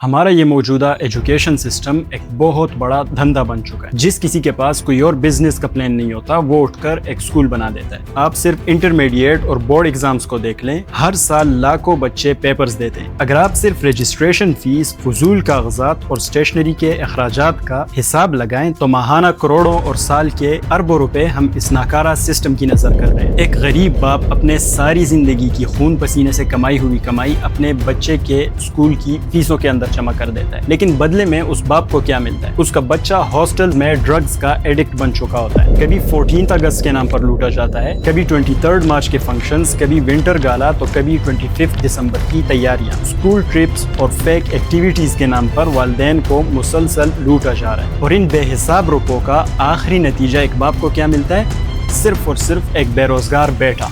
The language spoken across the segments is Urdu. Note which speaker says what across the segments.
Speaker 1: ہمارا یہ موجودہ ایجوکیشن سسٹم ایک بہت بڑا دھندا بن چکا ہے. جس کسی کے پاس کوئی اور بزنس کا پلان نہیں ہوتا وہ اٹھ کر ایک اسکول بنا دیتا ہے. آپ صرف انٹرمیڈیٹ اور بورڈ ایگزامز کو دیکھ لیں, ہر سال لاکھوں بچے پیپرز دیتے ہیں. اگر آپ صرف رجسٹریشن فیس, فضول کاغذات اور اسٹیشنری کے اخراجات کا حساب لگائیں تو ماہانہ کروڑوں اور سال کے اربوں روپے ہم اس ناکارہ سسٹم کی نظر کر رہے ہیں. ایک غریب باپ اپنے ساری زندگی کی خون پسینے سے کمائی ہوئی کمائی اپنے بچے کے اسکول کی فیسوں کے اندر جمع کر دیتا ہے, لیکن بدلے میں اس باپ کو کیا ملتا ہے؟ اس کا بچہ ہاسٹل میں ڈرگز کا ایڈکٹ بن چکا ہوتا ہے. کبھی 14 اگست کے نام پر لوٹا جاتا ہے, کبھی 23 مارچ کے فنکشنز, کبھی ونٹر گالا, تو کبھی 25 دسمبر کی تیاریاں. اسکول ٹرپس اور فیک ایکٹیویٹیز کے نام پر والدین کو مسلسل لوٹا جا رہا ہے. اور ان بے حساب روپوں کا آخری نتیجہ ایک باپ کو کیا ملتا ہے؟ صرف اور صرف ایک بے روزگار بیٹا.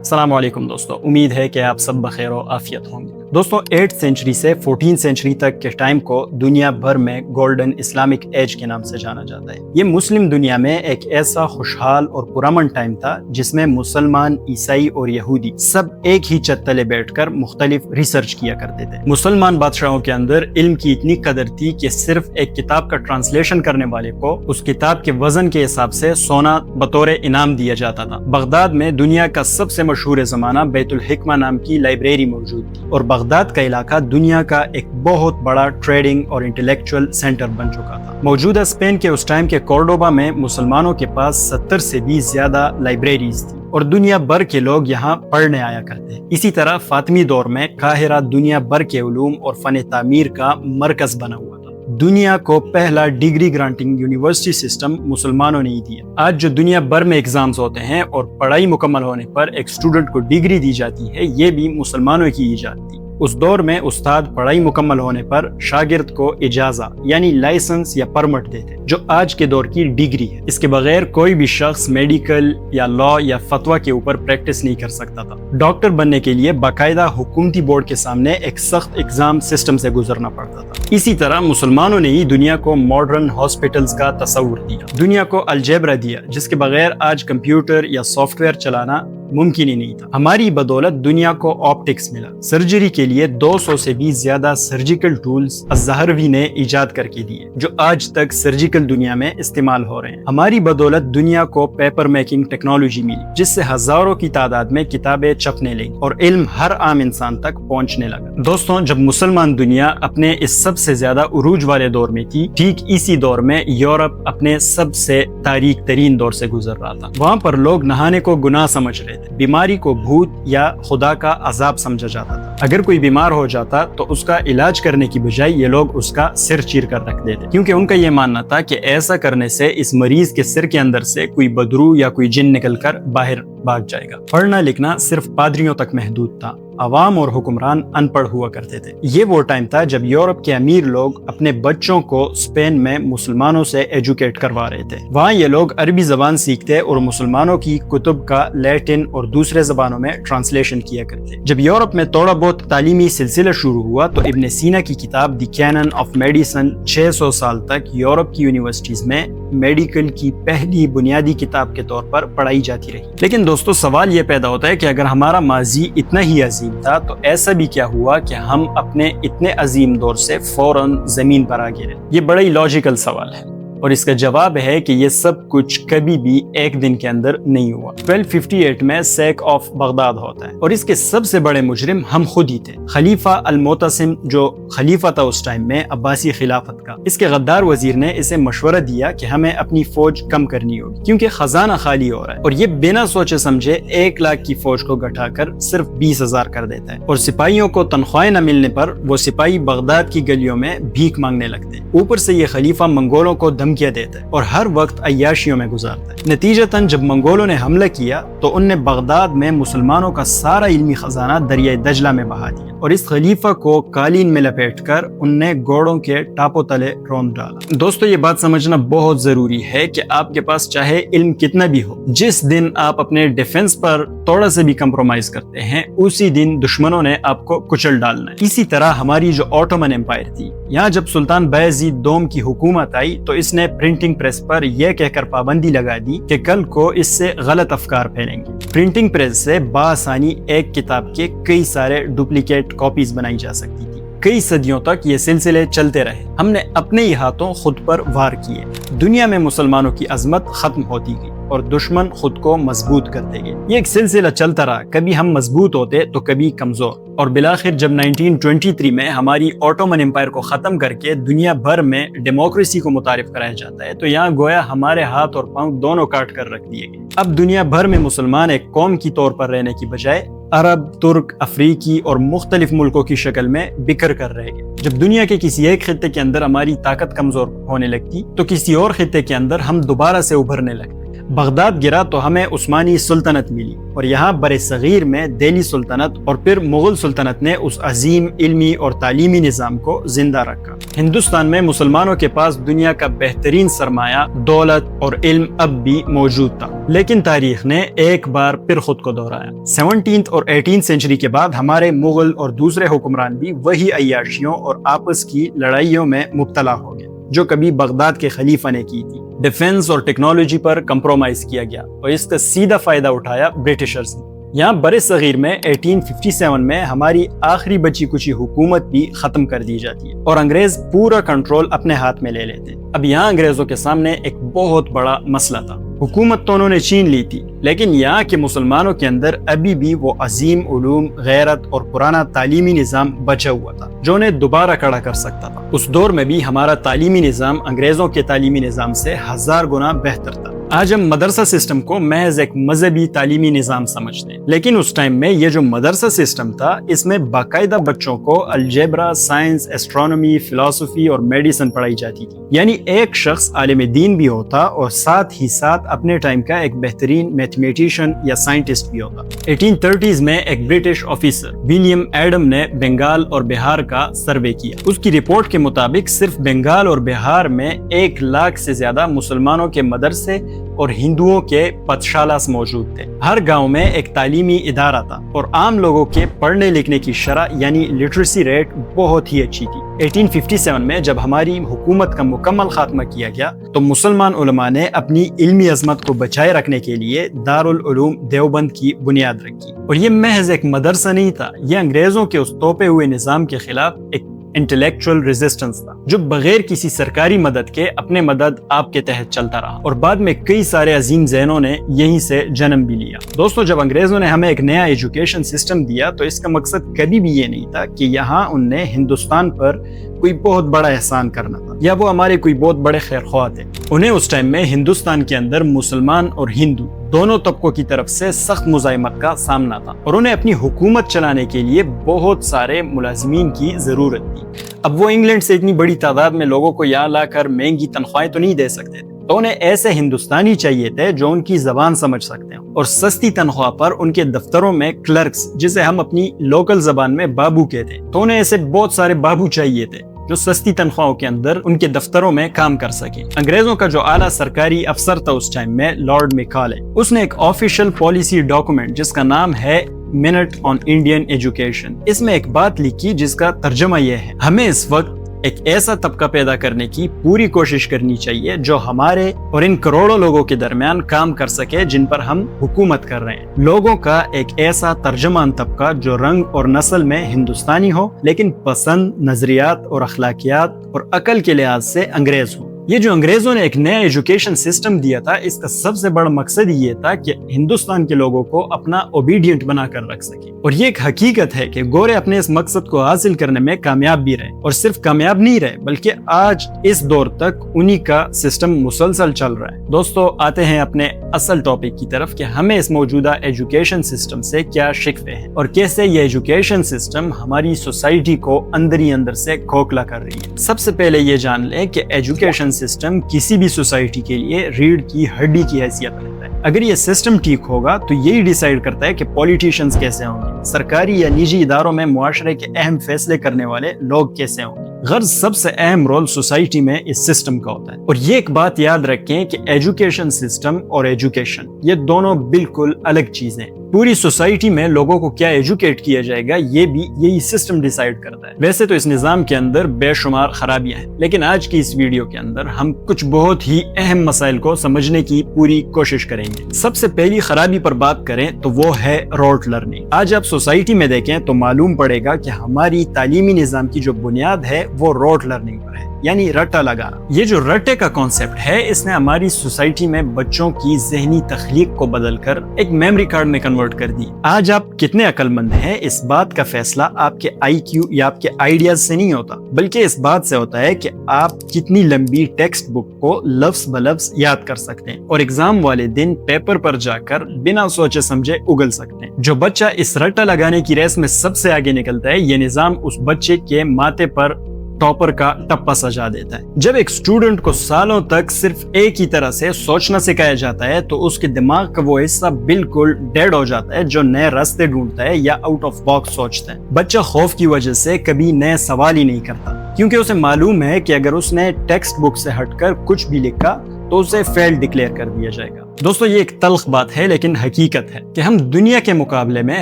Speaker 1: السلام علیکم دوستو, امید ہے کہ آپ سب بخیر و عافیت ہوں گے. دوستو 8th سینچری سے 14th سینچری تک کے ٹائم کو دنیا بھر میں گولڈن اسلامک ایج کے نام سے جانا جاتا ہے. یہ مسلم دنیا میں ایک ایسا خوشحال اور پرامن ٹائم تھا جس میں مسلمان, عیسائی اور یہودی سب ایک ہی چھت تلے بیٹھ کر مختلف ریسرچ کیا کرتے تھے. مسلمان بادشاہوں کے اندر علم کی اتنی قدر تھی کہ صرف ایک کتاب کا ٹرانسلیشن کرنے والے کو اس کتاب کے وزن کے حساب سے سونا بطور انعام دیا جاتا تھا. بغداد میں دنیا کا سب سے مشہور زمانہ بیت الحکمہ نام کی لائبریری موجود تھی, اور بغداد کا علاقہ دنیا کا ایک بہت بڑا ٹریڈنگ اور انٹلیکچوئل سینٹر بن چکا تھا. موجودہ اسپین کے اس ٹائم کے کورڈوبا میں مسلمانوں کے پاس 70 سے بھی زیادہ لائبریریز تھی, اور دنیا بھر کے لوگ یہاں پڑھنے آیا کرتے ہیں. اسی طرح فاطمی دور میں قاہرہ دنیا بھر کے علوم اور فن تعمیر کا مرکز بنا ہوا تھا. دنیا کو پہلا ڈگری گرانٹنگ یونیورسٹی سسٹم مسلمانوں نے ہی دیا. آج جو دنیا بھر میں ایگزامز ہوتے ہیں اور پڑھائی مکمل ہونے پر ایک اسٹوڈنٹ کو ڈگری دی جاتی ہے, یہ بھی مسلمانوں کی ایجاد تھی. اس دور میں استاد پڑھائی مکمل ہونے پر شاگرد کو اجازہ یعنی لائسنس یا پرمٹ دیتے, جو آج کے دور کی ڈگری ہے. اس کے بغیر کوئی بھی شخص میڈیکل یا لا یا فتویٰ کے اوپر پریکٹس نہیں کر سکتا تھا. ڈاکٹر بننے کے لیے باقاعدہ حکومتی بورڈ کے سامنے ایک سخت ایگزام سسٹم سے گزرنا پڑتا تھا. اسی طرح مسلمانوں نے ہی دنیا کو ماڈرن ہاسپٹلز کا تصور دیا, دنیا کو الجبرا دیا جس کے بغیر آج کمپیوٹر یا سافٹ ویئر چلانا ممکن ہی نہیں تھا. ہماری بدولت دنیا کو آپٹکس ملا. سرجری کے لیے 200 سے بھی زیادہ سرجیکل ٹولز الزہروی نے ایجاد کر کے دیے, جو آج تک سرجیکل دنیا میں استعمال ہو رہے ہیں. ہماری بدولت دنیا کو پیپر میکنگ ٹیکنالوجی ملی, جس سے ہزاروں کی تعداد میں کتابیں چھپنے لگیں اور علم ہر عام انسان تک پہنچنے لگا. دوستوں, جب مسلمان دنیا اپنے اس سب سے زیادہ عروج والے دور میں تھی, ٹھیک اسی دور میں یورپ اپنے سب سے تاریک ترین دور سے گزر رہا تھا. وہاں پر لوگ نہانے کو گناہ سمجھ رہے تھے, بیماری کو بھوت یا خدا کا عذاب سمجھا جاتا تھا. اگر کوئی بیمار ہو جاتا تو اس کا علاج کرنے کی بجائے یہ لوگ اس کا سر چیر کر رکھ دیتے, کیونکہ ان کا یہ ماننا تھا کہ ایسا کرنے سے اس مریض کے سر کے اندر سے کوئی بدرو یا کوئی جن نکل کر باہر بھاگ جائے گا. پڑھنا لکھنا صرف پادریوں تک محدود تھا, عوام اور حکمران ان پڑھ ہوا کرتے تھے. یہ وہ ٹائم تھا جب یورپ کے امیر لوگ اپنے بچوں کو اسپین میں مسلمانوں سے ایجوکیٹ کروا رہے تھے. وہاں یہ لوگ عربی زبان سیکھتے اور مسلمانوں کی کتب کا لیٹن اور دوسرے زبانوں میں ٹرانسلیشن کیا کرتے. جب یورپ میں تھوڑا بہت تعلیمی سلسلہ شروع ہوا تو ابن سینا کی کتاب دی کینن آف میڈیسن 600 سال تک یورپ کی یونیورسٹیز میں میڈیکل کی پہلی بنیادی کتاب کے طور پر پڑھائی جاتی رہی. لیکن دوستو, سوال یہ پیدا ہوتا ہے کہ اگر ہمارا ماضی اتنا ہی عظیم تھا تو ایسا بھی کیا ہوا کہ ہم اپنے اتنے عظیم دور سے فوراً زمین پر آ گرے؟ یہ بڑا ہی لاجیکل سوال ہے, اور اس کا جواب ہے کہ یہ سب کچھ کبھی بھی ایک دن کے اندر نہیں ہوا. 1258 میں سیک آف بغداد ہوتا ہے, اور اس کے سب سے بڑے مجرم ہم خود ہی تھے. خلیفہ المعتصم, جو خلیفہ تھا اس ٹائم میں عباسی خلافت کا, اس کے غدار وزیر نے اسے مشورہ دیا کہ ہمیں اپنی فوج کم کرنی ہوگی کیونکہ خزانہ خالی ہو رہا ہے, اور یہ بنا سوچے سمجھے 1 لاکھ کی فوج کو گھٹا کر صرف 20,000 کر دیتا ہے. اور سپاہیوں کو تنخواہیں نہ ملنے پر وہ سپاہی بغداد کی گلیوں میں بھیک مانگنے لگتے. اوپر سے یہ خلیفہ منگولوں کو دھمکیاں دیتا ہے اور ہر وقت عیاشیوں میں گزارتا ہے۔ نتیجتاً جب منگولوں نے حملہ کیا تو ان نے بغداد میں مسلمانوں کا سارا علمی خزانہ دریائے دجلہ میں بہا دیا اور اس خلیفہ کو قالین میں لپیٹ کر ان نے گھوڑوں کے ٹاپوں تلے رون ڈالا۔ دوستو یہ بات سمجھنا بہت ضروری ہے کہ آپ کے پاس چاہے علم کتنا بھی ہو، جس دن آپ اپنے ڈیفنس پر تھوڑا سے بھی کمپرومائز کرتے ہیں اسی دن دشمنوں نے آپ کو کچل ڈالنا ہے۔ اسی طرح ہماری جو آٹومن امپائر تھی، یہاں جب سلطان بایزید دوم کی حکومت آئی تو اس نے پرنٹنگ پریس پر یہ کہہ کر پابندی لگا دی کہ کل کو اس سے غلط افکار پھیلیں گے۔ پرنٹنگ پریس سے بآسانی ایک کتاب کے کئی سارے ڈپلیکیٹ کاپیز بنائی جا سکتی تھی۔ کئی صدیوں تک یہ سلسلے چلتے رہے، ہم نے اپنے ہی ہاتھوں خود پر وار کیے۔ دنیا میں مسلمانوں کی عظمت ختم ہوتی گئی اور دشمن خود کو مضبوط کرتے گئے۔ یہ ایک سلسلہ چلتا رہا، کبھی ہم مضبوط ہوتے تو کبھی کمزور، اور بالآخر جب 1923 میں ہماری آٹومن امپائر کو ختم کر کے دنیا بھر میں ڈیموکریسی کو متعارف کرایا جاتا ہے تو یہاں گویا ہمارے ہاتھ اور پاؤں دونوں کاٹ کر رکھ دیے گئے۔ اب دنیا بھر میں مسلمان ایک قوم کی طور پر رہنے کی بجائے عرب، ترک، افریقی اور مختلف ملکوں کی شکل میں بکھر کر رہ گئے۔ جب دنیا کے کسی ایک خطے کے اندر ہماری طاقت کمزور ہونے لگتی تو کسی اور خطے کے اندر ہم دوبارہ سے ابھرنے لگتے۔ بغداد گرا تو ہمیں عثمانی سلطنت ملی اور یہاں بر صغیر میں دہلی سلطنت اور پھر مغل سلطنت نے اس عظیم علمی اور تعلیمی نظام کو زندہ رکھا۔ ہندوستان میں مسلمانوں کے پاس دنیا کا بہترین سرمایہ، دولت اور علم اب بھی موجود تھا، لیکن تاریخ نے ایک بار پھر خود کو دہرایا۔ 17 اور 18 سینچری کے بعد ہمارے مغل اور دوسرے حکمران بھی وہی عیاشیوں اور آپس کی لڑائیوں میں مبتلا ہو گئے جو کبھی بغداد کے خلیفہ نے کی تھی۔ ڈیفنس اور ٹیکنالوجی پر کمپرومائز کیا گیا اور اس کا سیدھا فائدہ اٹھایا برٹشرز نے۔ یہاں بر صغیر میں 1857 میں ہماری آخری بچی کچی حکومت بھی ختم کر دی جاتی ہے اور انگریز پورا کنٹرول اپنے ہاتھ میں لے لیتے ہیں۔ اب یہاں انگریزوں کے سامنے ایک بہت بڑا مسئلہ تھا۔ حکومت تو انہوں نے چھین لی تھی، لیکن یہاں کے مسلمانوں کے اندر ابھی بھی وہ عظیم علوم، غیرت اور پرانا تعلیمی نظام بچا ہوا تھا جو انہیں دوبارہ کھڑا کر سکتا تھا۔ اس دور میں بھی ہمارا تعلیمی نظام انگریزوں کے تعلیمی نظام سے 1000 گنا بہتر تھا۔ آج ہم مدرسہ سسٹم کو محض ایک مذہبی تعلیمی نظام سمجھتے ہیں، لیکن اس ٹائم میں یہ جو مدرسہ سسٹم تھا اس میں باقاعدہ بچوں کو الجبرا، سائنس، ایسٹرونومی، فلسفی اور میڈیسن پڑھائی جاتی تھی۔ یعنی ایک شخص عالم دین بھی ہوتا اور ساتھ ہی ساتھ اپنے ٹائم کا ایک بہترین میتھمیٹیشین یا سائنٹسٹ بھی ہوتا۔ 1830 میں ایک برٹش آفیسر ولیم ایڈم نے بنگال اور بہار کا سروے کیا۔ اس کی رپورٹ کے مطابق صرف بنگال اور بہار میں 1 لاکھ سے زیادہ مسلمانوں کے مدرسے اور ہندوؤں کے پتشالاس موجود تھے۔ ہر گاؤں میں ایک تعلیمی ادارہ تھا اور عام لوگوں کے پڑھنے لکھنے کی شرح یعنی لٹریسی ریٹ بہت ہی اچھی تھی۔ 1857 میں جب ہماری حکومت کا مکمل خاتمہ کیا گیا تو مسلمان علماء نے اپنی علمی عظمت کو بچائے رکھنے کے لیے دارالعلوم دیوبند کی بنیاد رکھی، اور یہ محض ایک مدرسہ نہیں تھا، یہ انگریزوں کے اس توپے ہوئے نظام کے خلاف ایک انٹلیکچوئل ریزسٹنس تھا جو بغیر کسی سرکاری مدد کے اپنے مدد آپ کے تحت چلتا رہا، اور بعد میں کئی سارے عظیم ذہنوں نے یہیں سے جنم بھی لیا۔ دوستو، جب انگریزوں نے ہمیں ایک نیا ایجوکیشن سسٹم دیا تو اس کا مقصد کبھی بھی یہ نہیں تھا کہ یہاں ان نے ہندوستان پر کوئی بہت بڑا احسان کرنا تھا یا وہ ہمارے کوئی بہت بڑے خیر خواہ تھے۔ انہیں اس ٹائم میں ہندوستان کے اندر مسلمان اور ہندو دونوں طبقوں کی طرف سے سخت مزاحمت کا سامنا تھا اور انہیں اپنی حکومت چلانے کے لیے بہت سارے ملازمین کی ضرورت تھی۔ اب وہ انگلینڈ سے اتنی بڑی تعداد میں لوگوں کو یہاں لا کر مہنگی تنخواہیں تو نہیں دے سکتے تھے، تو انہیں ایسے ہندوستانی چاہیے تھے جو ان کی زبان سمجھ سکتے ہیں اور سستی تنخواہ پر ان کے دفتروں میں کلرکس، جسے ہم اپنی لوکل زبان میں بابو کہتے ہیں، تو انہیں ایسے بہت سارے بابو چاہیے تھے جو سستی تنخواہوں کے اندر ان کے دفتروں میں کام کر سکے۔ انگریزوں کا جو اعلیٰ سرکاری افسر تھا اس ٹائم میں لارڈ میکالے، اس نے ایک آفیشیل پالیسی ڈاکومنٹ جس کا نام ہے منٹ آن انڈین ایجوکیشن، اس میں ایک بات لکھی جس کا ترجمہ یہ ہے: ہمیں اس وقت ایک ایسا طبقہ پیدا کرنے کی پوری کوشش کرنی چاہیے جو ہمارے اور ان کروڑوں لوگوں کے درمیان کام کر سکے جن پر ہم حکومت کر رہے ہیں۔ لوگوں کا ایک ایسا ترجمان طبقہ جو رنگ اور نسل میں ہندوستانی ہو لیکن پسند، نظریات اور اخلاقیات اور عقل کے لحاظ سے انگریز ہو۔ یہ جو انگریزوں نے ایک نیا ایجوکیشن سسٹم دیا تھا، اس کا سب سے بڑا مقصد یہ تھا کہ ہندوستان کے لوگوں کو اپنا اوبیڈینٹ بنا کر رکھ سکے، اور یہ ایک حقیقت ہے کہ گورے اپنے اس مقصد کو حاصل کرنے میں کامیاب بھی رہے، اور صرف کامیاب نہیں رہے بلکہ آج اس دور تک انہی کا سسٹم مسلسل چل رہا ہے۔ دوستو، آتے ہیں اپنے اصل ٹاپک کی طرف کہ ہمیں اس موجودہ ایجوکیشن سسٹم سے کیا شکوے ہیں اور کیسے یہ ایجوکیشن سسٹم ہماری سوسائٹی کو اندر ہی اندر سے کھوکھلا کر رہی ہے۔ سب سے پہلے یہ جان لیں کہ ایجوکیشن سسٹم کسی بھی سوسائٹی کے لیے ریڑھ کی ہڈی کی حیثیت رکھتا ہے۔ اگر یہ سسٹم ٹھیک ہوگا تو یہی ڈیسائیڈ کرتا ہے کہ پولیٹیشینز کیسے ہوں گے، سرکاری یا نجی اداروں میں معاشرے کے اہم فیصلے کرنے والے لوگ کیسے ہوں گے۔ غرض سب سے اہم رول سوسائٹی میں اس سسٹم کا ہوتا ہے۔ اور یہ ایک بات یاد رکھیں کہ ایجوکیشن سسٹم اور ایجوکیشن یہ دونوں بالکل الگ چیزیں ہیں۔ پوری سوسائٹی میں لوگوں کو کیا ایجوکیٹ کیا جائے گا یہ بھی یہی سسٹم ڈیسائیڈ کرتا ہے۔ ویسے تو اس نظام کے اندر بے شمار خرابیاں ہیں، لیکن آج کی اس ویڈیو کے اندر ہم کچھ بہت ہی اہم مسائل کو سمجھنے کی پوری کوشش کریں گے۔ سب سے پہلی خرابی پر بات کریں تو وہ ہے روٹ لرننگ۔ آج آپ سوسائٹی میں دیکھیں تو معلوم پڑے گا کہ ہماری تعلیمی نظام کی جو بنیاد ہے وہ روٹ لرننگ پر ہے، یعنی رٹا لگانا۔ یہ جو رٹے کا کانسیپٹ ہے اس نے ہماری سوسائٹی میں بچوں کی ذہنی تخلیق کو بدل کر ایک میموری کارڈ میں کنورٹ کر دی۔ آج آپ کتنے عقل مند ہیں اس بات کا فیصلہ آپ کے آئی کیو یا آپ کے آئیڈیاز سے نہیں ہوتا، بلکہ اس بات سے ہوتا ہے کہ آپ کتنی لمبی ٹیکسٹ بک کو لفظ بلفظ یاد کر سکتے ہیں اور ایگزام والے دن پیپر پر جا کر بنا سوچے سمجھے اگل سکتے ہیں۔ جو بچہ اس رٹا لگانے کی ریس میں سب سے آگے نکلتا ہے، یہ نظام اس بچے کے ماتھے پر ٹاپر کا ٹپا سجا دیتا ہے۔ جب ایک اسٹوڈنٹ کو سالوں تک صرف ایک ہی طرح سے سوچنا سکھایا جاتا ہے تو اس کے دماغ کا وہ حصہ بالکل ڈیڈ ہو جاتا ہے جو نئے راستے ڈھونڈتا ہے یا آؤٹ آف باکس سوچتا ہے۔ بچہ خوف کی وجہ سے کبھی نئے سوال ہی نہیں کرتا، کیونکہ اسے معلوم ہے کہ اگر اس نے ٹیکسٹ بک سے ہٹ کر کچھ بھی لکھا تو اسے فیل ڈکلیئر کر دیا جائے گا۔ دوستو یہ ایک تلخ بات ہے لیکن حقیقت ہے کہ ہم دنیا کے مقابلے میں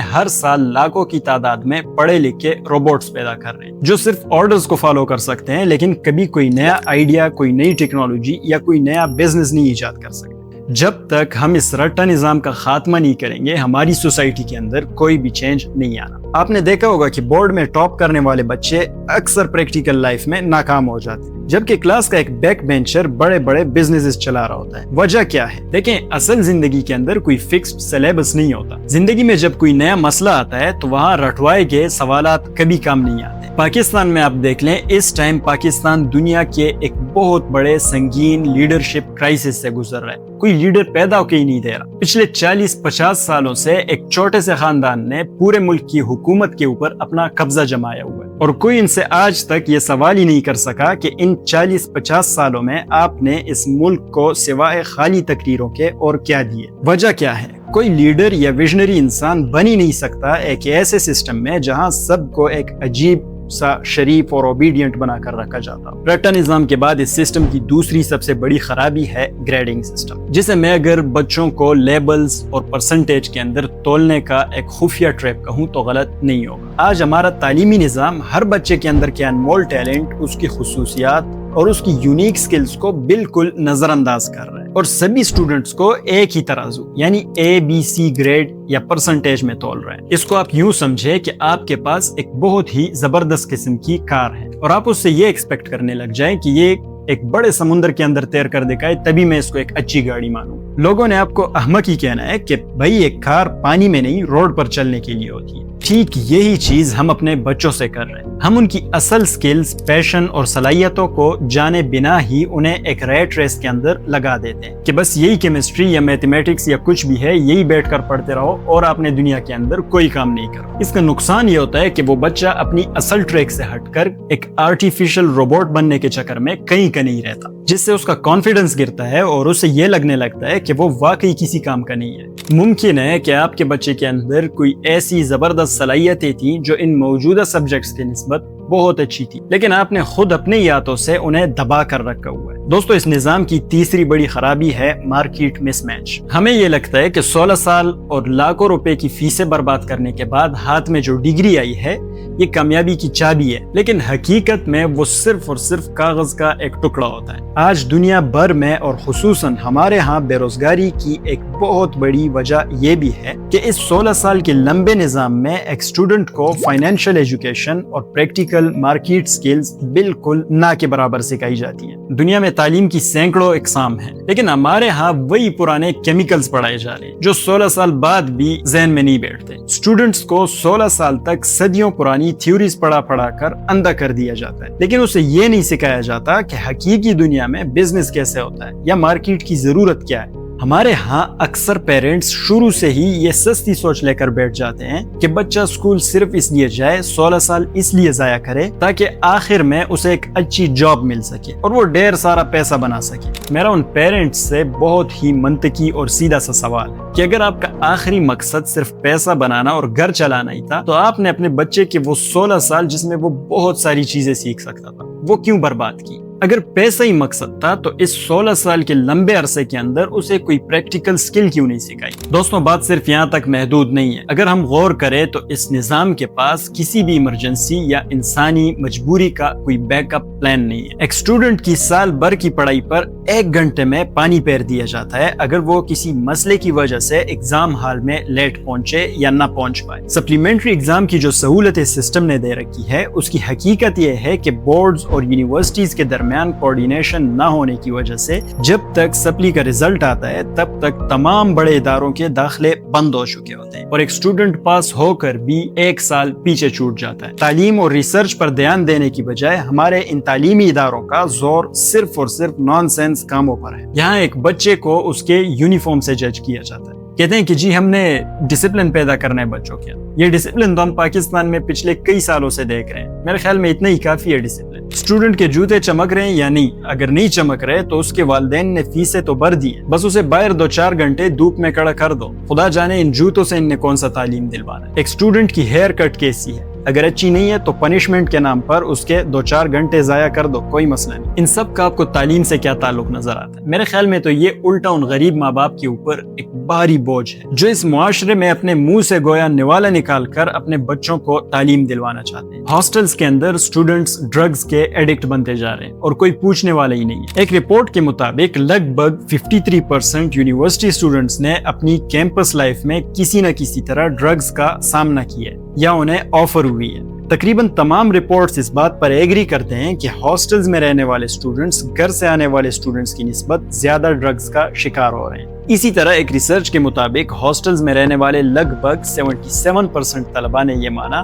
Speaker 1: ہر سال لاکھوں کی تعداد میں پڑھے لکھے روبوٹس پیدا کر رہے ہیں جو صرف آرڈرز کو فالو کر سکتے ہیں، لیکن کبھی کوئی نیا آئیڈیا، کوئی نئی ٹیکنالوجی یا کوئی نیا بزنس نہیں ایجاد کر سکتے۔ جب تک ہم اس رٹا نظام کا خاتمہ نہیں کریں گے ہماری سوسائٹی کے اندر کوئی بھی چینج نہیں آنا۔ آپ نے دیکھا ہوگا کہ بورڈ میں ٹاپ کرنے والے بچے اکثر پریکٹیکل لائف میں ناکام ہو جاتے ہیں، جبکہ کلاس کا ایک بیک بینچر بڑے بڑے بزنسز چلا رہا ہوتا ہے۔ وجہ کیا ہے؟ دیکھیں، اصل زندگی کے اندر کوئی فکسڈ سلیبس نہیں ہوتا۔ زندگی میں جب کوئی نیا مسئلہ آتا ہے تو وہاں رٹوائے گئے سوالات کبھی کام نہیں آتے۔ پاکستان میں آپ دیکھ لیں، اس ٹائم پاکستان دنیا کے ایک بہت بڑے سنگین لیڈرشپ کرائسس سے گزر رہا ہے۔ کوئی لیڈر پیدا ہو کے ہی نہیں دے رہا۔ پچھلے 40-50 سالوں سے ایک چھوٹے سے خاندان نے پورے ملک کی حکومت کے اوپر اپنا قبضہ جمایا ہوا ہے، اور کوئی ان سے آج تک یہ سوال ہی نہیں کر سکا کہ ان 40-50 سالوں میں آپ نے اس ملک کو سوائے خالی تقریروں کے اور کیا دیے۔ وجہ کیا ہے؟ کوئی لیڈر یا ویژنری انسان بن ہی نہیں سکتا ایک ایسے سسٹم میں جہاں سب کو ایک عجیب سا شریف اور اوبیڈینٹ بنا کر رکھا جاتا۔ رٹا نظام کے بعد اس سسٹم کی دوسری سب سے بڑی خرابی ہے گریڈنگ سسٹم، جسے میں اگر بچوں کو لیبلز اور پرسنٹیج کے اندر تولنے کا ایک خفیہ ٹریپ کہوں تو غلط نہیں ہوگا۔ آج ہمارا تعلیمی نظام ہر بچے کے اندر کے انمول ٹیلنٹ، اس کی خصوصیات اور اس کی یونیک سکلز کو بالکل نظر انداز کر رہا ہے، اور سبھی اسٹوڈنٹس کو ایک ہی ترازو یعنی ABC گریڈ یا پرسنٹیج میں تول رہے ہیں۔ اس کو آپ یوں سمجھے کہ آپ کے پاس ایک بہت ہی زبردست قسم کی کار ہے اور آپ اس سے یہ ایکسپیکٹ کرنے لگ جائیں کہ یہ ایک بڑے سمندر کے اندر تیر کر دکھائے تبھی میں اس کو ایک اچھی گاڑی مانوں۔ لوگوں نے آپ کو احمق ہی کہنا ہے کہ بھائی ایک کار پانی میں نہیں روڈ پر چلنے کے لیے ہوتی ہے۔ ٹھیک یہی چیز ہم اپنے بچوں سے کر رہے ہیں۔ ہم ان کی اصل سکلز، پیشن اور صلاحیتوں کو جانے بنا ہی انہیں ایک ریٹ ریس کے اندر لگا دیتے ہیں کہ بس یہی کیمسٹری یا میتھمیٹکس یا کچھ بھی ہے، یہی بیٹھ کر پڑھتے رہو اور آپ نے دنیا کے اندر کوئی کام نہیں کرو۔ اس کا نقصان یہ ہوتا ہے کہ وہ بچہ اپنی اصل ٹریک سے ہٹ کر ایک آرٹیفیشل روبوٹ بننے کے چکر میں کہیں کا نہیں رہتا، جس سے اس کا کانفیڈنس گرتا ہے اور اسے یہ لگنے لگتا ہے کہ وہ واقعی کسی کام کا نہیں ہے۔ ممکن ہے کہ آپ کے بچے کے اندر کوئی ایسی زبردست صلاحیتیں تھیں جو ان موجودہ سبجیکٹس کے نسبت بہت اچھی تھی، لیکن آپ نے خود اپنے ہاتھوں سے انہیں دبا کر رکھا ہوا ہے۔ دوستو اس نظام کی تیسری بڑی خرابی ہے مارکیٹ مس میچ۔ ہمیں یہ لگتا ہے کہ 16 سال اور لاکھوں روپے کی فیسیں برباد کرنے کے بعد ہاتھ میں جو ڈگری آئی ہے یہ کامیابی کی چابی ہے، لیکن حقیقت میں وہ صرف اور صرف کاغذ کا ایک ٹکڑا ہوتا ہے۔ آج دنیا بھر میں اور خصوصاً ہمارے ہاں بے روزگاری کی ایک بہت بڑی وجہ یہ بھی ہے کہ اس 16 سال کے لمبے نظام میں ایک اسٹوڈنٹ کو فائنینشیل ایجوکیشن اور پریکٹیکل مارکیٹ سکلز بالکل نہ کے برابر سکھائی جاتی ہیں۔ دنیا میں تعلیم کی سینکڑوں اقسام ہیں، لیکن ہمارے ہاں وہی پرانے کیمیکلز پڑھائے جا رہے ہیں جو 16 سال بعد بھی ذہن میں نہیں بیٹھتے۔ اسٹوڈنٹس کو 16 سال تک صدیوں پرانی تھیوریز پڑھا کر اندھا کر دیا جاتا ہے، لیکن اسے یہ نہیں سکھایا جاتا کہ حقیقی دنیا میں بزنس کیسے ہوتا ہے یا مارکیٹ کی ضرورت کیا ہے۔ ہمارے ہاں اکثر پیرنٹس شروع سے ہی یہ سستی سوچ لے کر بیٹھ جاتے ہیں کہ بچہ اسکول صرف اس لیے جائے، 16 سال اس لیے ضائع کرے تاکہ آخر میں اسے ایک اچھی جاب مل سکے اور وہ ڈھیر سارا پیسہ بنا سکے۔ میرا ان پیرنٹس سے بہت ہی منطقی اور سیدھا سا سوال ہے کہ اگر آپ کا آخری مقصد صرف پیسہ بنانا اور گھر چلانا ہی تھا تو آپ نے اپنے بچے کے وہ 16 سال جس میں وہ بہت ساری چیزیں سیکھ سکتا تھا وہ کیوں برباد کی؟ اگر پیسہ ہی مقصد تھا تو اس 16 سال کے لمبے عرصے کے اندر اسے کوئی پریکٹیکل سکل کیوں نہیں سکھائی؟ دوستوں، بات صرف یہاں تک محدود نہیں ہے۔ اگر ہم غور کریں تو اس نظام کے پاس کسی بھی ایمرجنسی یا انسانی مجبوری کا کوئی بیک اپ پلان نہیں ہے۔ ایک اسٹوڈنٹ کی سال بھر کی پڑھائی پر 1 گھنٹے میں پانی پیر دیا جاتا ہے اگر وہ کسی مسئلے کی وجہ سے ایگزام ہال میں لیٹ پہنچے یا نہ پہنچ پائے۔ سپلیمنٹری ایگزام کی جو سہولت سسٹم نے دے رکھی ہے اس کی حقیقت یہ ہے کہ بورڈز اور یونیورسٹیز کے درمیان کوارڈینیشن نہ ہونے کی وجہ سے جب تک سپلی کا رزلٹ آتا ہے تب تک تمام بڑے اداروں کے داخلے بند ہو چکے ہوتے ہیں اور ایک اسٹوڈنٹ پاس ہو کر بھی 1 سال پیچھے چھوٹ جاتا ہے۔ تعلیم اور ریسرچ پر دھیان دینے کی بجائے ہمارے ان تعلیمی اداروں کا زور صرف اور صرف نان سینس کاموں پر ہے۔ یہاں ایک بچے کو اس کے یونیفارم سے جج کیا جاتا ہے، کہتے ہیں کہ جی ہم نے ڈسپلن پیدا کرنا ہے بچوں کے۔ یہ ڈسپلن تو ہم پاکستان میں پچھلے کئی سالوں سے دیکھ رہے ہیں، میرے خیال میں اتنا ہی کافی ہے ڈسپلن۔ اسٹوڈنٹ کے جوتے چمک رہے ہیں یا نہیں؟ اگر نہیں چمک رہے تو اس کے والدین نے فیسیں تو بھر دی ہیں، بس اسے باہر 2-4 گھنٹے دھوپ میں کھڑا کر دو۔ خدا جانے ان جوتوں سے ان نے کون سا تعلیم دلوانا ہے۔ ایک اسٹوڈنٹ کی ہیئر کٹ کیسی ہے، اگر اچھی نہیں ہے تو پنشمنٹ کے نام پر اس کے 2-4 گھنٹے ضائع کر دو، کوئی مسئلہ نہیں۔ ان سب کا آپ کو تعلیم سے کیا تعلق نظر آتا ہے؟ میرے خیال میں تو یہ الٹا ان غریب ماں باپ کے اوپر ایک بھاری بوجھ ہے جو اس معاشرے میں اپنے منہ سے گویا نوالا نکال کر اپنے بچوں کو تعلیم دلوانا چاہتے ہیں۔ ہاسٹلز کے اندر اسٹوڈنٹس ڈرگز کے ایڈکٹ بنتے جا رہے ہیں اور کوئی پوچھنے والا ہی نہیں ہے۔ ایک رپورٹ کے مطابق لگ بھگ 53% یونیورسٹی اسٹوڈنٹس نے اپنی کیمپس لائف میں کسی نہ کسی طرح ڈرگز کا سامنا کیا ہے یا انہیں آفر ہوئی ہے۔ تقریباً تمام رپورٹس اس بات پر ایگری کرتے ہیں کہ ہاسٹلز میں رہنے والے اسٹوڈنٹس گھر سے آنے والے اسٹوڈنٹس کی نسبت زیادہ ڈرگز کا شکار ہو رہے ہیں۔ اسی طرح ایک ریسرچ کے مطابق ہاسٹلز میں رہنے والے لگ بھگ 77% طلباء نے یہ مانا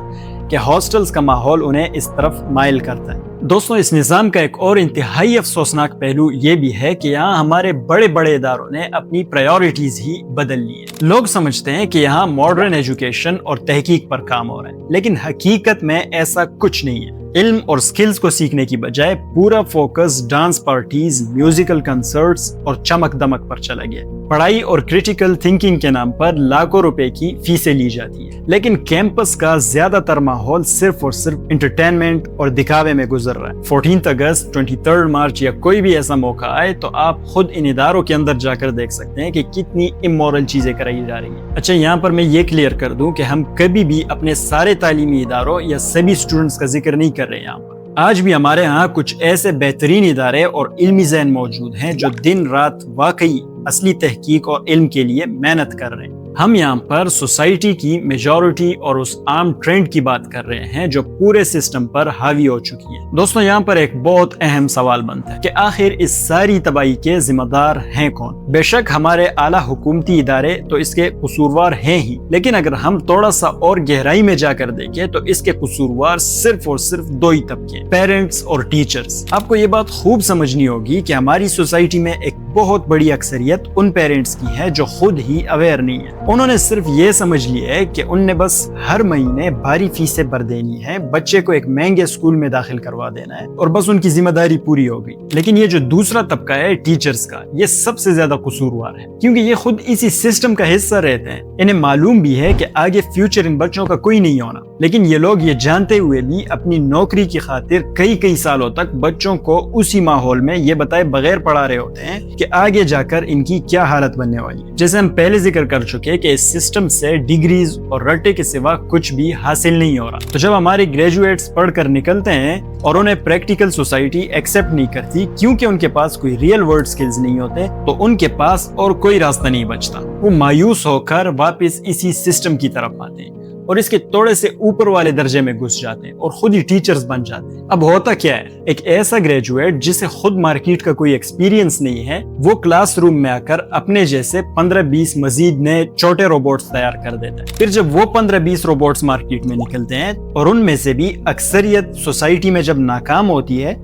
Speaker 1: کہ ہاسٹلز کا ماحول انہیں اس طرف مائل کرتا ہے۔ دوستوں، اس نظام کا ایک اور انتہائی افسوسناک پہلو یہ بھی ہے کہ یہاں ہمارے بڑے بڑے اداروں نے اپنی پرائیورٹیز ہی بدل لی ہیں۔ لوگ سمجھتے ہیں کہ یہاں ماڈرن ایجوکیشن اور تحقیق پر کام ہو رہا ہے، لیکن حقیقت میں ایسا کچھ نہیں ہے۔ علم اور سکلز کو سیکھنے کی بجائے پورا focus dance parties, musical concerts اور چمک دمک پر چلا گیا۔ پڑھائی اور کریٹیکل تھنکنگ کے نام پر لاکھوں روپے کی فیسیں لی جاتی ہیں، لیکن کیمپس کا زیادہ تر ماحول صرف اور صرف انٹرٹینمنٹ اور دکھاوے میں گزر رہا ہے۔ 14 اگست، 23 مارچ یا کوئی بھی ایسا موقع آئے تو آپ خود ان اداروں کے اندر جا کر دیکھ سکتے ہیں کہ کتنی امورل چیزیں کرائی جا رہی ہیں۔ اچھا، یہاں پر میں یہ کلیئر کر دوں کہ ہم کبھی بھی اپنے سارے تعلیمی اداروں یا سبھی اسٹوڈنٹس کا ذکر نہیں کر رہے یہاں پر۔ آج بھی ہمارے ہاں کچھ ایسے بہترین ادارے اور علمی ذہن موجود ہیں جو دن رات واقعی اصلی تحقیق اور علم کے لیے محنت کر رہے ہیں۔ ہم یہاں پر سوسائٹی کی میجورٹی اور اس عام ٹرینڈ کی بات کر رہے ہیں جو پورے سسٹم پر حاوی ہو چکی ہے۔ دوستوں، یہاں پر ایک بہت اہم سوال بنتا ہے کہ آخر اس ساری تباہی کے ذمہ دار ہیں کون؟ بے شک ہمارے اعلیٰ حکومتی ادارے تو اس کے قصوروار ہیں ہی، لیکن اگر ہم تھوڑا سا اور گہرائی میں جا کر دیکھیں تو اس کے قصوروار صرف اور صرف 2 ہی طبقے، پیرنٹس اور ٹیچرز۔ آپ کو یہ بات خوب سمجھنی ہوگی کہ ہماری سوسائٹی میں ایک بہت بڑی اکثریت ان پیرنٹس کی ہے جو خود ہی اویئر نہیں ہے۔ انہوں نے صرف یہ سمجھ لیا ہے کہ ان نے بس ہر مہینے بھاری فیسیں بھر دینی ہے، بچے کو ایک مہنگے اسکول میں داخل کروا دینا ہے اور بس ان کی ذمہ داری پوری ہو گئی۔ لیکن یہ جو دوسرا طبقہ ہے ٹیچرز کا، یہ سب سے زیادہ قصوروار ہے، کیونکہ یہ خود اسی سسٹم کا حصہ رہتے ہیں۔ انہیں معلوم بھی ہے کہ آگے فیوچر ان بچوں کا کوئی نہیں ہونا، لیکن یہ لوگ یہ جانتے ہوئے بھی اپنی نوکری کی خاطر کئی سالوں تک بچوں کو اسی ماحول میں یہ بتائے بغیر پڑھا رہے ہوتے ہیں کہ آگے جا کر ان کی کیا حالت بننے والی ہے۔ جیسے ہم پہلے ذکر کر چکے کہ اس سسٹم سے ڈگریز اور رٹے کے سوا کچھ بھی حاصل نہیں ہو رہا۔ تو جب ہمارے گریجویٹس پڑھ کر نکلتے ہیں اور انہیں پریکٹیکل سوسائٹی ایکسپٹ نہیں کرتی کیونکہ ان کے پاس کوئی ریئل ورلڈ سکلز نہیں ہوتے، تو ان کے پاس اور کوئی راستہ نہیں بچتا۔ وہ مایوس ہو کر واپس اسی سسٹم کی طرف آتے ہیں۔ اور اس کے تھوڑے سے اوپر والے درجے میں گھس جاتے ہیں اور خود ہی ٹیچرز بن جاتے ہیں۔ اب ہوتا کیا ہے، ایک ایسا گریجویٹ جسے خود مارکیٹ کا کوئی ایکسپیرینس نہیں ہے، وہ کلاس روم میں آ کر اپنے جیسے 15-20 مزید نئے چھوٹے روبوٹس تیار کر دیتا ہے۔ پھر جب وہ 15-20 روبوٹس مارکیٹ میں نکلتے ہیں اور ان میں سے بھی اکثریت سوسائٹی میں جب ناکام ہوتی ہے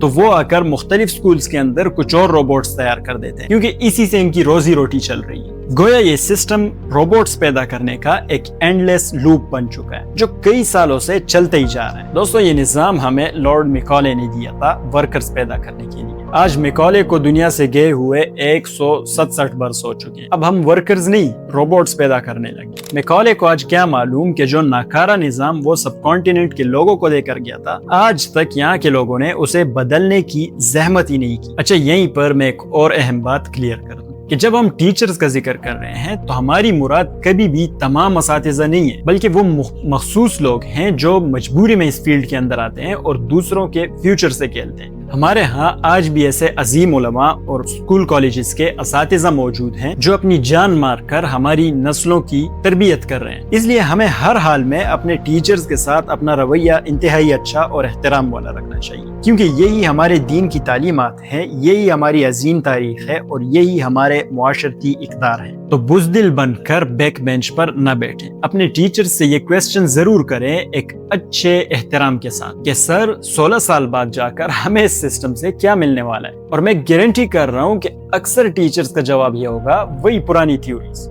Speaker 1: تو وہ آ کر مختلف سکولز کے اندر کچھ اور روبوٹس تیار کر دیتے ہیں، کیونکہ اسی سے ان کی روزی روٹی چل رہی ہے۔ گویا یہ سسٹم روبوٹس پیدا کرنے کا ایک اینڈلیس لوپ بن چکا ہے جو کئی سالوں سے چلتے ہی جا رہا ہے۔ دوستو، یہ نظام ہمیں لارڈ میکالے نے دیا تھا ورکرز پیدا کرنے کے لیے۔ آج میکالے کو دنیا سے گئے ہوئے 167 برس ہو چکے ہیں۔ اب ہم ورکرز نہیں، روبوٹس پیدا کرنے لگے۔ میکالے کو آج کیا معلوم کہ جو ناکارہ نظام وہ سب کانٹیننٹ کے لوگوں کو دے کر گیا تھا، آج تک یہاں کے لوگوں نے اسے بدلنے کی زحمت ہی نہیں کی۔ اچھا، یہیں پر میں ایک اور اہم بات کلیئر کر دوں کہ جب ہم ٹیچرز کا ذکر کر رہے ہیں تو ہماری مراد کبھی بھی تمام اساتذہ نہیں ہے، بلکہ وہ مخصوص لوگ ہیں جو مجبوری میں اس فیلڈ کے اندر آتے ہیں اور دوسروں کے فیوچر سے کھیلتے ہیں۔ ہمارے ہاں آج بھی ایسے عظیم علماء اور اسکول کالجز کے اساتذہ موجود ہیں جو اپنی جان مار کر ہماری نسلوں کی تربیت کر رہے ہیں۔ اس لیے ہمیں ہر حال میں اپنے ٹیچرز کے ساتھ اپنا رویہ انتہائی اچھا اور احترام والا رکھنا چاہیے، کیونکہ یہی ہمارے دین کی تعلیمات ہیں، یہی ہماری عظیم تاریخ ہے اور یہی ہمارے معاشرتی اقدار ہیں۔ تو بزدل بن کر بیک بینچ پر نہ بیٹھیں، اپنے ٹیچرز سے یہ کویسچن ضرور کریں ایک اچھے احترام کے ساتھ کہ سر 16 سال بعد جا کر ہمیں اس سسٹم سے کیا ملنے والا ہے۔ اور میں گارنٹی کر رہا ہوں کہ اکثر ٹیچرز کا جواب یہ ہوگا وہی پرانی تھیوریز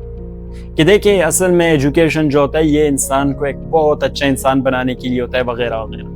Speaker 1: کہ دیکھیں اصل میں ایجوکیشن جو ہوتا ہے یہ انسان کو ایک بہت اچھا انسان بنانے کے لیے ہوتا ہے وغیرہ وغیرہ۔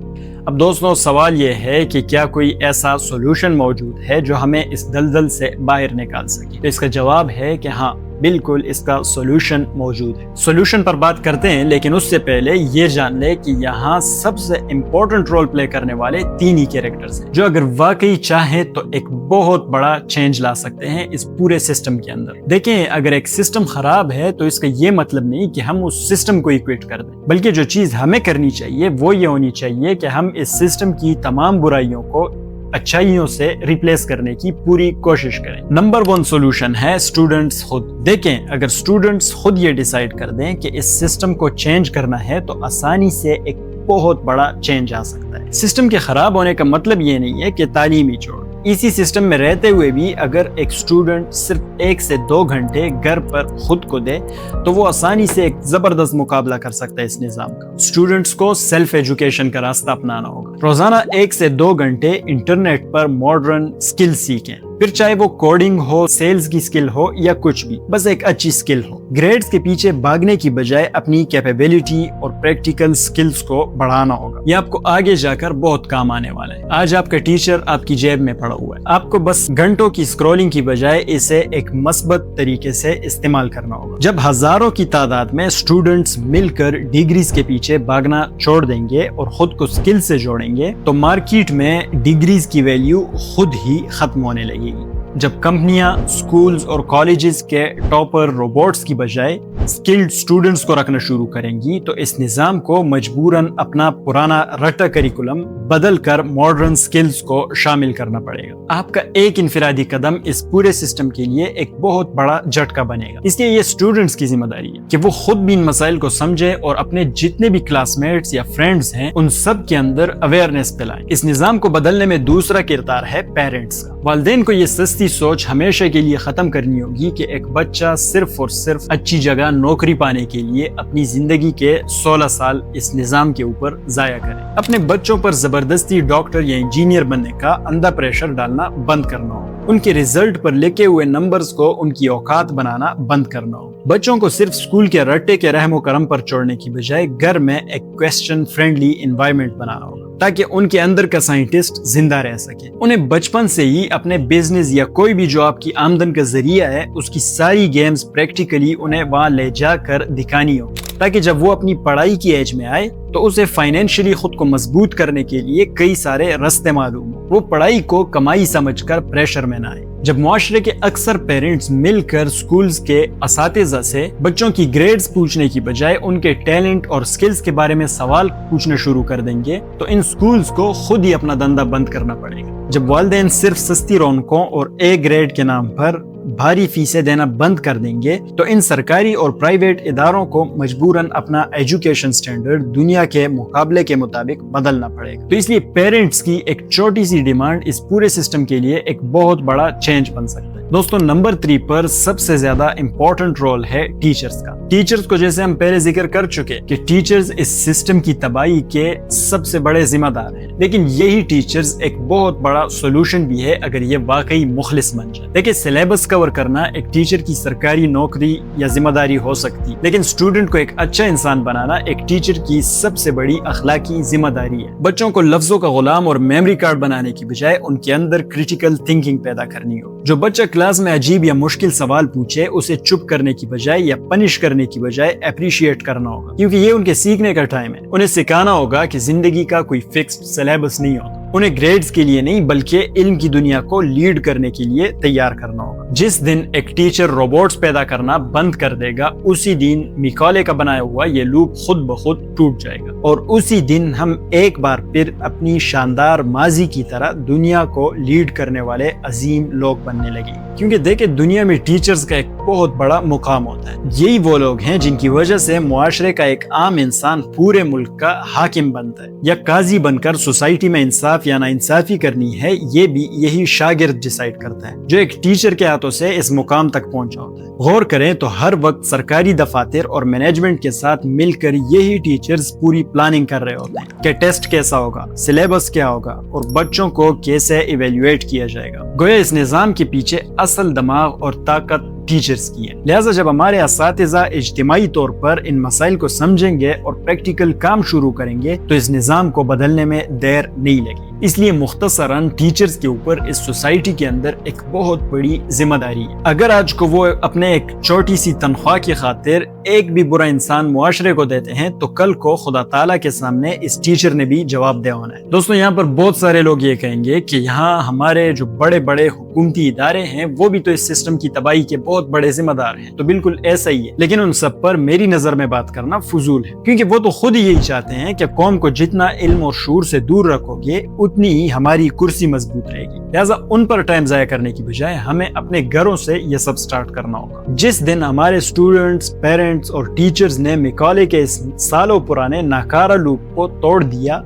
Speaker 1: اب دوستوں، سوال یہ ہے کہ کیا کوئی ایسا سولوشن موجود ہے جو ہمیں اس دلدل سے باہر نکال سکے؟ تو اس کا جواب ہے کہ ہاں، بالکل اس کا سولوشن موجود ہے۔ سولوشن پر بات کرتے ہیں، لیکن اس سے پہلے یہ جان لے کہ یہاں سب سے امپورٹنٹ رول پلے کرنے والے 3 ہی کیریکٹرز ہیں جو اگر واقعی چاہیں تو ایک بہت بڑا چینج لا سکتے ہیں اس پورے سسٹم کے اندر۔ دیکھیں، اگر ایک سسٹم خراب ہے تو اس کا یہ مطلب نہیں کہ ہم اس سسٹم کو ایکویٹ کر دیں، بلکہ جو چیز ہمیں کرنی چاہیے وہ یہ ہونی چاہیے کہ ہم اس سسٹم کی تمام برائیوں کو اچھائیوں سے ریپلیس کرنے کی پوری کوشش کریں۔ نمبر 1 سولوشن ہے اسٹوڈنٹس خود۔ دیکھیں، اگر اسٹوڈنٹس خود یہ ڈیسائیڈ کر دیں کہ اس سسٹم کو چینج کرنا ہے تو آسانی سے ایک بہت بڑا چینج آ سکتا ہے۔ سسٹم کے خراب ہونے کا مطلب یہ نہیں ہے کہ تعلیم ہی چھوڑ۔ اسی سسٹم میں رہتے ہوئے بھی اگر ایک اسٹوڈنٹ صرف 1 سے 2 گھنٹے گھر پر خود کو دے تو وہ آسانی سے ایک زبردست مقابلہ کر سکتا ہے اس نظام کا۔ اسٹوڈنٹس کو سیلف ایجوکیشن کا راستہ اپنانا ہوگا۔ روزانہ 1 سے 2 گھنٹے انٹرنیٹ پر ماڈرن سکل سیکھیں، پھر چاہے وہ کوڈنگ ہو، سیلز کی سکل ہو یا کچھ بھی، بس ایک اچھی سکل ہو۔ گریڈز کے پیچھے بھاگنے کی بجائے اپنی کیپیبلٹی اور پریکٹیکل سکلز کو بڑھانا ہوگا۔ یہ آپ کو آگے جا کر بہت کام آنے والا ہے۔ آج آپ کا ٹیچر آپ کی جیب میں پڑا ہوا ہے، آپ کو بس گھنٹوں کی اسکرولنگ کی بجائے اسے ایک مثبت طریقے سے استعمال کرنا ہوگا۔ جب ہزاروں کی تعداد میں اسٹوڈنٹس مل کر ڈگریز کے پیچھے بھاگنا چھوڑ دیں گے اور خود کو سکل سے جوڑیں گے تو مارکیٹ میں ڈگریز کی ویلیو خود ہی ختم ہونے لگے گی۔ جب کمپنیاں سکولز اور کالجز کے ٹاپر روبوٹس کی بجائے سکلڈ سٹوڈنٹس کو رکھنا شروع کریں گی تو اس نظام کو مجبوراً اپنا پرانا رٹا کریکولم بدل کر ماڈرن سکلز کو شامل کرنا پڑے گا۔ آپ کا ایک انفرادی قدم اس پورے سسٹم کے لیے ایک بہت بڑا جھٹکا بنے گا۔ اس لیے یہ سٹوڈنٹس کی ذمہ داری ہے کہ وہ خود بھی ان مسائل کو سمجھے اور اپنے جتنے بھی کلاس میٹس یا فرینڈز ہیں ان سب کے اندر اویئرنیس پھیلائیں۔ اس نظام کو بدلنے میں دوسرا کردار ہے پیرنٹس کا۔ والدین کو یہ سستی سوچ ہمیشہ کے لیے ختم کرنی ہوگی کہ ایک بچہ صرف اور صرف اچھی جگہ نوکری پانے کے لیے اپنی زندگی کے 16 سال اس نظام کے اوپر ضائع کرے۔ اپنے بچوں پر زبردستی ڈاکٹر یا انجینئر بننے کا اندھا پریشر ڈالنا بند کرنا ہو۔ ان کے ریزلٹ پر لکھے ہوئے نمبرز کو ان کی اوقات بنانا بند کرنا ہو۔ بچوں کو صرف اسکول کے رٹے کے رحم و کرم پر چھوڑنے کی بجائے گھر میں ایک کویسچن فرینڈلی انوائرمنٹ بنانا ہوگا تاکہ ان کے اندر کا سائنٹسٹ زندہ رہ سکے۔ انہیں بچپن سے ہی اپنے بزنس یا کوئی بھی جو آپ کی آمدن کا ذریعہ ہے اس کی ساری گیمز پریکٹیکلی انہیں وہاں لے جا کر دکھانی ہو تاکہ جب وہ اپنی پڑھائی کی ایج میں آئے تو اسے فائنینشلی خود کو مضبوط کرنے کے لیے کئی سارے راستے معلوم ہوں۔ وہ پڑھائی کو کمائی سمجھ کر پریشر میں نہ آئے۔ جب معاشرے کے اکثر پیرنٹس مل کر سکولز کے اساتذہ سے بچوں کی گریڈز پوچھنے کی بجائے ان کے ٹیلنٹ اور سکلز کے بارے میں سوال پوچھنا شروع کر دیں گے تو ان سکولز کو خود ہی اپنا دھندا بند کرنا پڑے گا۔ جب والدین صرف سستی رونقوں اور اے گریڈ کے نام پر بھاری فیسیں دینا بند کر دیں گے تو ان سرکاری اور پرائیویٹ اداروں کو مجبوراً اپنا ایجوکیشن سٹینڈرڈ دنیا کے مقابلے کے مطابق بدلنا پڑے گا۔ تو اس لیے پیرنٹس کی ایک چھوٹی سی ڈیمانڈ اس پورے سسٹم کے لیے ایک بہت بڑا چینج بن سکتا ہے۔ دوستو نمبر 3 پر سب سے زیادہ امپورٹنٹ رول ہے ٹیچرز کا۔ ٹیچرز کو جیسے ہم پہلے ذکر کر چکے کہ ٹیچرز اس سسٹم کی تباہی کے سب سے بڑے ذمہ دار ہیں، لیکن یہی ٹیچرز ایک بہت بڑا سولوشن بھی ہے اگر یہ واقعی مخلص بن جائے۔ دیکھیں سلیبس کور کرنا ایک ٹیچر کی سرکاری نوکری یا ذمہ داری ہو سکتی، لیکن اسٹوڈنٹ کو ایک اچھا انسان بنانا ایک ٹیچر کی سب سے بڑی اخلاقی ذمہ داری ہے۔ بچوں کو لفظوں کا غلام اور میموری کارڈ بنانے کی بجائے ان کے اندر کریٹیکل تھنکنگ پیدا کرنی ہو۔ جو بچہ کلاس میں عجیب یا مشکل سوال پوچھے اسے چپ کرنے کی بجائے یا پنش کرنے کی بجائے اپریشیٹ کرنا ہوگا، کیونکہ یہ ان کے سیکھنے کا ٹائم ہے۔ انہیں سکھانا ہوگا کہ زندگی کا کوئی فکسڈ سلیبس نہیں ہوتا، انہیں گریڈز کے لیے نہیں بلکہ علم کی دنیا کو لیڈ کرنے کے لیے تیار کرنا ہوگا۔ جس دن ایک ٹیچر روبوٹس پیدا کرنا بند کر دے گا اسی دن میکالے کا بنایا ہوا یہ لوپ خود بخود ٹوٹ جائے گا، اور اسی دن ہم ایک بار پھر اپنی شاندار ماضی کی طرح دنیا کو لیڈ کرنے والے عظیم لوگ بننے لگے۔ کیونکہ دیکھیں دنیا میں ٹیچرز کا ایک بہت بڑا مقام ہوتا ہے، یہی وہ لوگ ہیں جن کی وجہ سے معاشرے کا ایک عام انسان پورے ملک کا حاکم بنتا ہے، یا قاضی بن کر سوسائٹی میں انصاف یا ناانصافی کرنی ہے یہ بھی یہی شاگرد ڈیسائیڈ کرتا ہے جو ایک ٹیچر کے ہاتھوں سے اس مقام تک پہنچا ہوتا ہے۔ غور کریں تو ہر وقت سرکاری دفاتر اور مینجمنٹ کے ساتھ مل کر یہی ٹیچرز پوری پلاننگ کر رہے ہوتے ہیں کہ ٹیسٹ کیسا ہوگا، سلیبس کیا ہوگا اور بچوں کو کیسے ایویلیویٹ کیا جائے گا۔ گویا اس نظام کے پیچھے اصل دماغ اور طاقت ٹیچرز کی ہے۔ لہٰذا جب ہمارے اساتذہ اجتماعی طور پر ان مسائل کو سمجھیں گے اور پریکٹیکل کام شروع کریں گے تو اس نظام کو بدلنے میں دیر نہیں لگی۔ اس لیے مختصراً ٹیچرز کے اوپر اس سوسائٹی کے اندر ایک بہت بڑی ذمہ داری ہے۔ اگر آج کو وہ اپنے ایک چھوٹی سی تنخواہ کی خاطر ایک بھی برا انسان معاشرے کو دیتے ہیں تو کل کو خدا تعالیٰ کے سامنے اس ٹیچر نے بھی جواب دہ ہونا ہے۔ دوستوں یہاں پر بہت سارے لوگ یہ کہیں گے کہ یہاں ہمارے جو بڑے بڑے حکومتی ادارے ہیں وہ بھی تو اس سسٹم کی تباہی کے بہت بڑے ذمہ دار ہیں۔ تو بالکل ایسا ہی ہے، لیکن ان سب پر میری نظر میں بات کرنا فضول ہے، کیونکہ وہ تو خود ہی یہی چاہتے ہیں کہ قوم کو جتنا علم اور شعور سے دور رکھو گے اتنی ہی ہماری کرسی مضبوط رہے گی۔ لہٰذا ان پر ٹائم ضائع کرنے کی بجائے ہمیں اپنے گھروں سے یہ سب سٹارٹ کرنا ہوگا۔ جس دن ہمارے اسٹوڈنٹس، پیرنٹس اور ٹیچرز نے میکالے کے اس سالوں پرانے ناکارہ لوپ کو توڑ دیا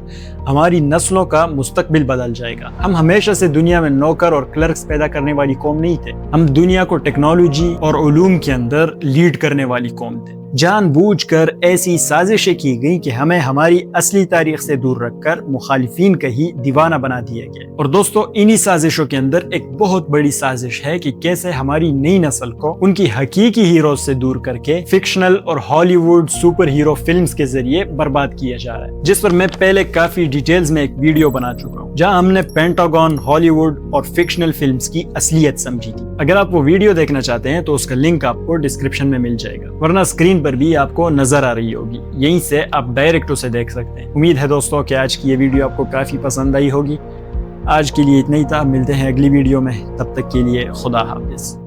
Speaker 1: ہماری نسلوں کا مستقبل بدل جائے گا۔ ہم ہمیشہ سے دنیا میں نوکر اور کلرکس پیدا کرنے والی قوم نہیں تھے، ہم دنیا کو ٹیکنالوجی اور علوم کے اندر لیڈ کرنے والی قوم تھے۔ جان بوجھ کر ایسی سازشیں کی گئیں کہ ہمیں ہماری اصلی تاریخ سے دور رکھ کر مخالفین کا ہی دیوانہ بنا دیا گیا۔ اور دوستو انہی سازشوں کے اندر ایک بہت بڑی سازش ہے کہ کیسے ہماری نئی نسل کو ان کی حقیقی ہیروز سے دور کر کے فکشنل اور ہالی ووڈ سپر ہیرو فلمز کے ذریعے برباد کیا جا رہا ہے، جس پر میں پہلے کافی ڈیٹیلز میں ایک ویڈیو بنا چکا ہوں جہاں ہم نے پینٹاگون، ہالی ووڈ اور فکشنل فلمز کی اصلیت سمجھی تھی۔ اگر آپ وہ ویڈیو دیکھنا چاہتے ہیں تو اس کا لنک آپ کو ڈسکرپشن میں مل جائے گا، ورنہ اسکرین پر بھی آپ کو نظر آ رہی ہوگی، یہیں سے آپ ڈائریکٹ اسے دیکھ سکتے ہیں۔ امید ہے دوستوں کہ آج کی یہ ویڈیو آپ کو کافی پسند آئی ہوگی۔ آج کے لیے اتنا ہی تھا، ملتے ہیں اگلی ویڈیو میں، تب تک کے لیے خدا حافظ۔